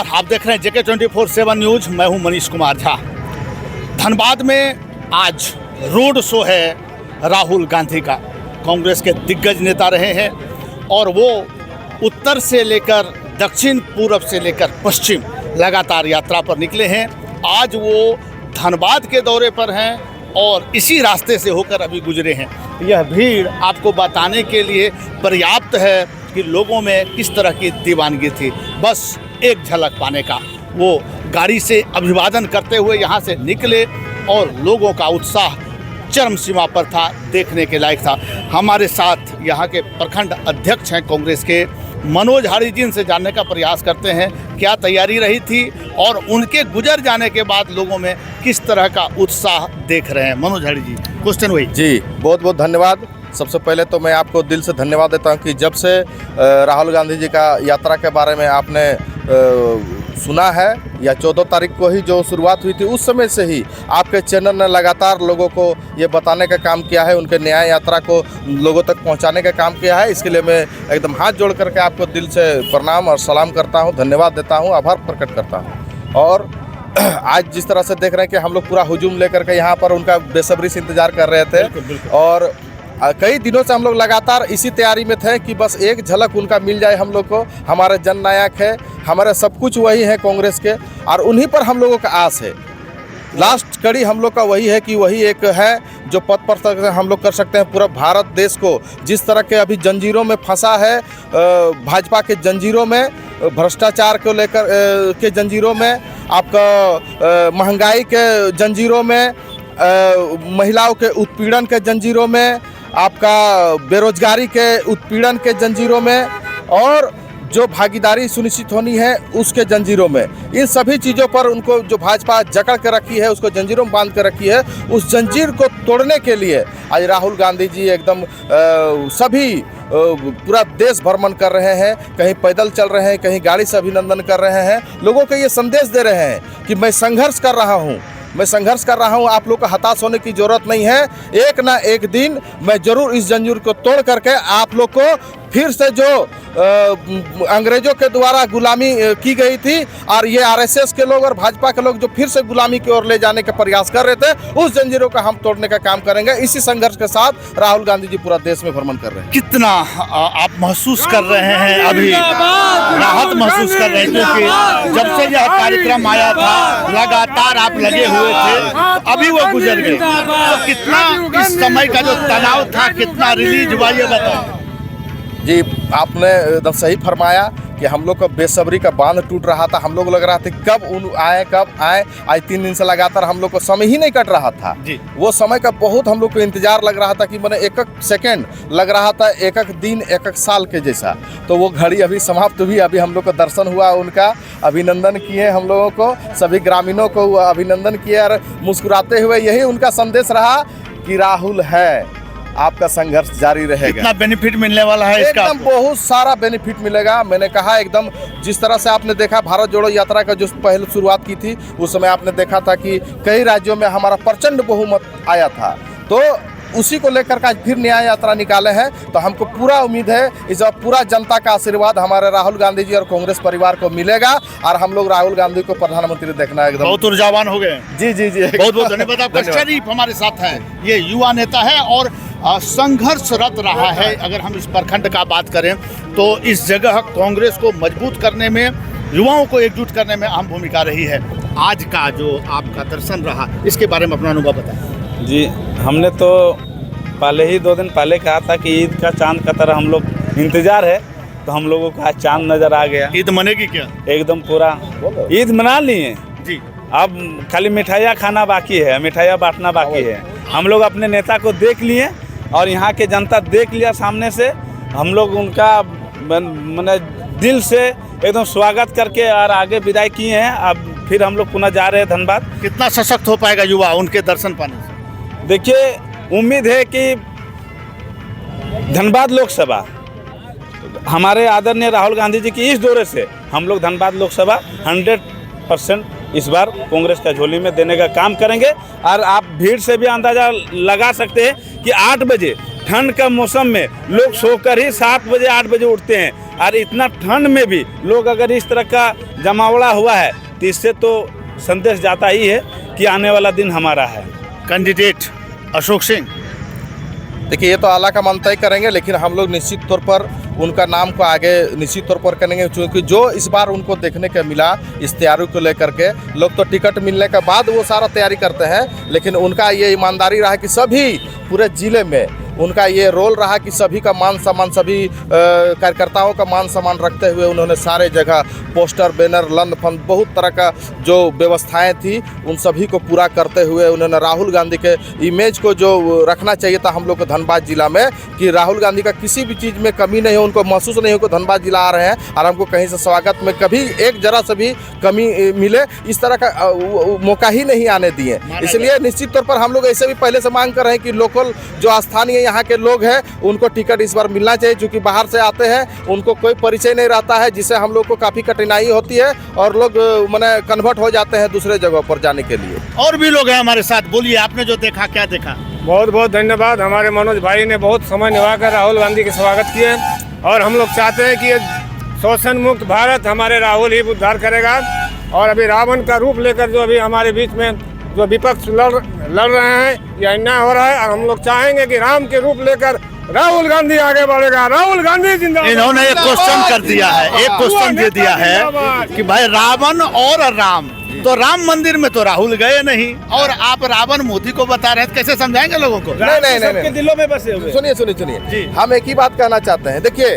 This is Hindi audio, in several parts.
नमस्कार, आप देख रहे हैं जेके 24/7 न्यूज। मैं हूं मनीष कुमार झा। धनबाद में आज रोड शो है राहुल गांधी का। कांग्रेस के दिग्गज नेता रहे हैं और वो उत्तर से लेकर दक्षिण, पूरब से लेकर पश्चिम लगातार यात्रा पर निकले हैं। आज वो धनबाद के दौरे पर हैं और इसी रास्ते से होकर अभी गुजरे हैं। यह भीड़ आपको बताने के लिए पर्याप्त है कि लोगों में किस तरह की दीवानगी थी। बस एक झलक पाने का, वो गाड़ी से अभिवादन करते हुए यहाँ से निकले और लोगों का उत्साह चरम सीमा पर था, देखने के लायक था। हमारे साथ यहाँ के प्रखंड अध्यक्ष हैं कांग्रेस के मनोज हाड़ी जी, इनसे जानने का प्रयास करते हैं क्या तैयारी रही थी और उनके गुजर जाने के बाद लोगों में किस तरह का उत्साह देख रहे हैं। मनोज हाड़ी जी, क्वेश्चन वही। जी, बहुत बहुत धन्यवाद। सबसे पहले तो मैं आपको दिल से धन्यवाद देता हूं कि जब से राहुल गांधी जी का यात्रा के बारे में आपने सुना है, या 14 तारीख को ही जो शुरुआत हुई थी, उस समय से ही आपके चैनल ने लगातार लोगों को ये बताने का काम किया है, उनके न्याय यात्रा को लोगों तक पहुंचाने का काम किया है। इसके लिए मैं एकदम हाथ जोड़ करके आपको दिल से प्रणाम और सलाम करता हूं, धन्यवाद देता हूं, आभार प्रकट करता हूं। और आज जिस तरह से देख रहे हैं कि हम लोग पूरा हुजूम लेकर के यहाँ पर उनका बेसब्री से इंतजार कर रहे थे। और कई दिनों से हम लोग लगातार इसी तैयारी में थे कि बस एक झलक उनका मिल जाए हम लोग को। हमारे जननायक है, हमारे सब कुछ वही है कांग्रेस के, और उन्हीं पर हम लोगों का आस है। लास्ट कड़ी हम लोग का वही है कि वही एक है जो पद पर हम लोग कर सकते हैं पूरा भारत देश को। जिस तरह के अभी जंजीरों में फंसा है, भाजपा के जंजीरों में, भ्रष्टाचार को लेकर के जंजीरों में, आपका महंगाई के जंजीरों में, महिलाओं के उत्पीड़न के जंजीरों में, आपका बेरोजगारी के उत्पीड़न के जंजीरों में, और जो भागीदारी सुनिश्चित होनी है उसके जंजीरों में, इन सभी चीज़ों पर उनको जो भाजपा जकड़ के रखी है, उसको जंजीरों में बांध के रखी है, उस जंजीर को तोड़ने के लिए आज राहुल गांधी जी एकदम सभी पूरा देश भ्रमण कर रहे हैं। कहीं पैदल चल रहे हैं, कहीं गाड़ी से अभिनंदन कर रहे हैं। लोगों को ये संदेश दे रहे हैं कि मैं संघर्ष कर रहा हूँ, मैं संघर्ष कर रहा हूं, आप लोग को हताश होने की जरूरत नहीं है। एक ना एक दिन मैं जरूर इस जंजीर को तोड़ करके आप लोग को फिर से जो अंग्रेजों के द्वारा गुलामी की गई थी, और ये आरएसएस के लोग और भाजपा के लोग जो फिर से गुलामी की ओर ले जाने का प्रयास कर रहे थे, उस जंजीरों का हम तोड़ने का काम करेंगे। इसी संघर्ष के साथ राहुल गांधी जी पूरा देश में भ्रमण कर रहे हैं। कितना आप महसूस कर रहे हैं, अभी राहत महसूस कर रहे हैं? क्योंकि जब से यह कार्यक्रम आया था लगातार आप लगे हुए थे, अभी वो गुजर गए, तो कितना इस समय का जो तनाव था कितना रिलीज हुआ, ये बताओ। जी, आपने एकदम सही फरमाया कि हम लोग का बेसब्री का बांध टूट रहा था। हम लोग लग रहा था कब कब आए। आज 3 दिन से लगातार हम लोग को समय ही नहीं कट रहा था जी। वो समय का बहुत हम लोग को इंतजार लग रहा था कि मैंने एक सेकंड लग रहा था एक दिन, एक साल के जैसा। तो वो घड़ी अभी समाप्त हुई। अभी हम लोग का दर्शन हुआ, उनका अभिनंदन किए, हम लोगों को सभी ग्रामीणों को अभिनंदन किए और मुस्कुराते हुए यही उनका संदेश रहा कि राहुल है, आपका संघर्ष जारी रहेगा। कितना बेनिफिट मिलने वाला है इसका? एकदम बहुत सारा बेनिफिट मिलेगा। मैंने कहा एकदम जिस तरह से आपने देखा भारत जोड़ो यात्रा का जो पहले शुरुआत की थी, उस समय आपने देखा था कि कई राज्यों में हमारा प्रचंड बहुमत आया था। तो उसी को लेकर के आज फिर न्याय यात्रा निकाले हैं। तो हमको पूरा उम्मीद है इस पूरा जनता का आशीर्वाद हमारे राहुल गांधी जी और कांग्रेस परिवार को मिलेगा, और हम लोग राहुल गांधी को प्रधानमंत्री देखना एकदम बहुत ऊर्जावान हो गए। जी जी जी, बहुत बहुत धन्यवाद। आपका शरीफ हमारे साथ है, ये युवा नेता है और संघर्षरत रहा है। अगर हम इस प्रखंड का बात करें तो इस जगह कांग्रेस को मजबूत करने में, युवाओं को एकजुट करने में अहम भूमिका रही है। आज का जो आपका दर्शन रहा, इसके बारे में अपना अनुभव बताएं। जी, हमने तो पहले ही 2 दिन पहले कहा था कि ईद का चांद का तरह हम लोग इंतजार है, तो हम लोगों का चांद नज़र आ गया। ईद मनेगी क्या? एकदम पूरा ईद मना लिए जी। अब खाली मिठाइयाँ खाना बाकी है, मिठाइयाँ बांटना बाकी है। हम लोग अपने नेता को देख लिए और यहाँ के जनता देख लिया सामने से। हम लोग उनका मैंने दिल से एकदम स्वागत करके और आगे विदाई किए हैं। अब फिर हम लोग पुनः जा रहे हैं धनबाद। कितना सशक्त हो पाएगा युवा उनके दर्शन पाने से? देखिए, उम्मीद है कि धनबाद लोकसभा हमारे आदरणीय राहुल गांधी जी की इस दौरे से हम लोग धनबाद लोकसभा 100% इस बार कांग्रेस का झोली में देने का काम करेंगे। और आप भीड़ से भी अंदाज़ा लगा सकते हैं कि 8 बजे ठंड का मौसम में लोग सोकर ही 7 बजे 8 बजे उठते हैं। और इतना ठंड में भी लोग अगर इस तरह का जमावड़ा हुआ है तो इससे तो संदेश जाता ही है कि आने वाला दिन हमारा है। कैंडिडेट अशोक सिंह, देखिए ये तो आला का मन तय करेंगे, लेकिन हम लोग निश्चित तौर पर उनका नाम को आगे निश्चित तौर पर करेंगे, क्योंकि जो इस बार उनको देखने को मिला इस तैयारी को लेकर के, लोग तो टिकट मिलने के बाद वो सारा तैयारी करते हैं, लेकिन उनका ये ईमानदारी रहा कि सभी पूरे ज़िले में उनका ये रोल रहा कि सभी का मान सम्मान, सभी कार्यकर्ताओं का मान सम्मान रखते हुए उन्होंने सारे जगह पोस्टर, बैनर, लंद फंद बहुत तरह का जो व्यवस्थाएं थी उन सभी को पूरा करते हुए उन्होंने राहुल गांधी के इमेज को जो रखना चाहिए था हम लोग को धनबाद जिला में, कि राहुल गांधी का किसी भी चीज़ में कमी नहीं हो, उनको महसूस नहीं हो कि धनबाद जिला आ रहे हैं और हमको कहीं से स्वागत में कभी एक जरा से भी कमी मिले, इस तरह का मौका ही नहीं आने दिए। इसलिए निश्चित तौर पर हम लोग ऐसे भी पहले से मांग कर रहे हैं कि लोकल जो स्थानीय यहाँ के लोग हैं उनको टिकट इस बार मिलना चाहिए, क्योंकि बाहर से आते हैं उनको कोई परिचय नहीं रहता है, जिससे हम लोग को काफ़ी कठिनाई होती है और लोग माने कन्वर्ट हो जाते हैं दूसरे जगह पर जाने के लिए। और भी लोग हैं हमारे साथ, बोलिए आपने जो देखा, क्या देखा? बहुत बहुत धन्यवाद। हमारे मनोज भाई ने बहुत समय निभाकर राहुल गांधी का स्वागत किया और हम लोग चाहते हैं कि ये शोषण मुक्त भारत हमारे राहुल ही उद्धार करेगा। और अभी रावण का रूप लेकर जो अभी हमारे बीच में जो विपक्ष लड़ रहे हैं, ये अन्याय हो रहा है और हम लोग चाहेंगे कि राम के रूप लेकर राहुल गांधी आगे बढ़ेगा। राहुल गांधी जिंदाबाद। इन्होंने एक क्वेश्चन कर दिया है, एक क्वेश्चन दे दिया है कि भाई रावण और राम, तो राम मंदिर में तो राहुल गए नहीं और आप रावण मोदी को बता रहे हैं, कैसे समझाएंगे लोगों को? नहीं, दिलों में बसे हुए। सुनिए, हम एक ही बात कहना चाहते हैं। देखिए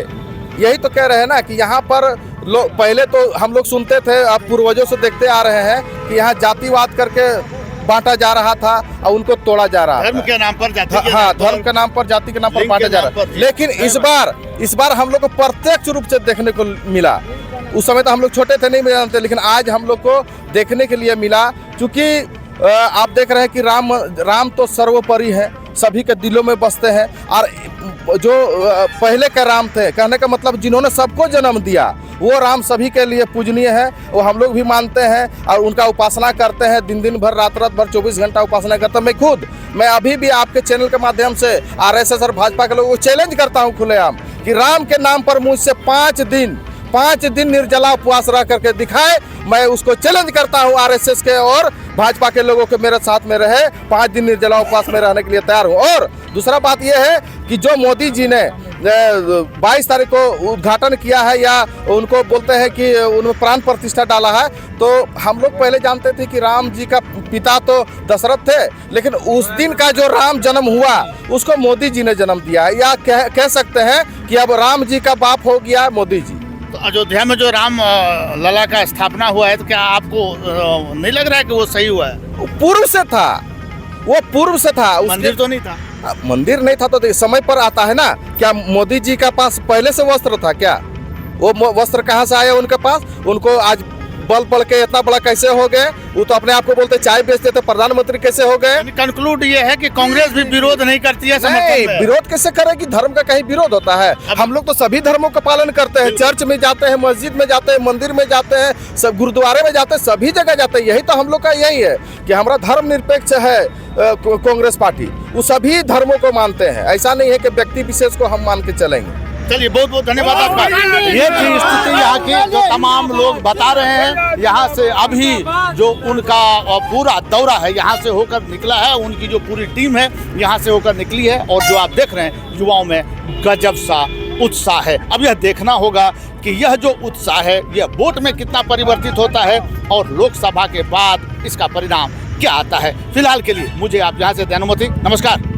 यही तो कह रहे हैं ना कि यहाँ पर पहले तो हम लोग सुनते थे, अब पूर्वजों से देखते आ रहे हैं कि यहाँ जातिवाद करके बांटा जा रहा था और उनको तोड़ा जा रहा था, धर्म के नाम पर, जाति के हाँ, धर्म के नाम पर, जाति के नाम पर बांटा जा रहा है। लेकिन इस बार हम लोग को प्रत्यक्ष रूप से देखने को मिला। उस समय तो हम लोग छोटे थे, नहीं जानते, लेकिन आज हम लोग को देखने के लिए मिला, क्योंकि आप देख रहे हैं कि राम तो सर्वोपरि है, सभी के दिलों में बसते हैं। और जो पहले के राम थे, कहने का मतलब जिन्होंने सबको जन्म दिया, वो राम सभी के लिए पूजनीय है, वो हम लोग भी मानते हैं और उनका उपासना करते हैं, दिन भर रात भर 24 घंटा उपासना करता हूँ। मैं अभी भी आपके चैनल के माध्यम से RSS और भाजपा के लोगों को चैलेंज करता हूँ खुलेआम कि राम के नाम पर मुझसे 5 दिन निर्जला उपवास रह करके दिखाए। मैं उसको चैलेंज करता हूँ RSS के और भाजपा के लोगों के मेरे साथ में रहे, 5 दिन निर्जला उपवास में रहने के लिए तैयार हूँ। और दूसरा बात यह है कि जो मोदी जी ने 22 तारीख को उद्घाटन किया है, या उनको बोलते हैं कि उन्होंने प्राण प्रतिष्ठा डाला है, तो हम लोग पहले जानते थे कि राम जी का पिता तो दशरथ थे, लेकिन उस दिन का जो राम जन्म हुआ उसको मोदी जी ने जन्म दिया है, या कह सकते हैं कि अब राम जी का बाप हो गया मोदी जी। तो अयोध्या में जो राम लला का स्थापना हुआ है, तो क्या आपको नहीं लग रहा है कि वो सही हुआ है? पूर्व से था, वो पूर्व से था। मंदिर तो नहीं था, मंदिर नहीं था तो समय पर आता है ना। क्या मोदी जी का पास पहले से वस्त्र था क्या? वो वस्त्र कहाँ से आया उनके पास? उनको आज बल के इतना बड़ा कैसे हो गए? वो तो अपने आप को बोलते चाय बेचते थे, प्रधानमंत्री कैसे हो गए? कंक्लूड ये है कि कांग्रेस भी विरोध नहीं करती है, नहीं, विरोध कैसे करेगी? धर्म का कहीं विरोध होता है? हम लोग तो सभी धर्मों का पालन करते हैं, चर्च में जाते हैं, मस्जिद में जाते हैं, मंदिर में जाते हैं, सब गुरुद्वारे में जाते हैं, सभी जगह जाते हैं। यही तो हम लोग का यही है कि हमारा धर्म निरपेक्ष है। कांग्रेस पार्टी वो सभी धर्मों को मानते हैं, ऐसा नहीं है कि व्यक्ति विशेष को हम मान के चलेंगे। चलिए, बहुत बहुत धन्यवाद आपका। ये थी स्थिति यहाँ की, जो तमाम लोग बता रहे हैं। यहाँ से अभी जो उनका पूरा दौरा है यहाँ से होकर निकला है, उनकी जो पूरी टीम है यहाँ से होकर निकली है, और जो आप देख रहे हैं युवाओं में गजब सा उत्साह है। अब यह देखना होगा कि यह जो उत्साह है यह वोट में कितना परिवर्तित होता है और लोकसभा के बाद इसका परिणाम क्या आता है। फिलहाल के लिए मुझे आप यहाँ से देनुमति, नमस्कार।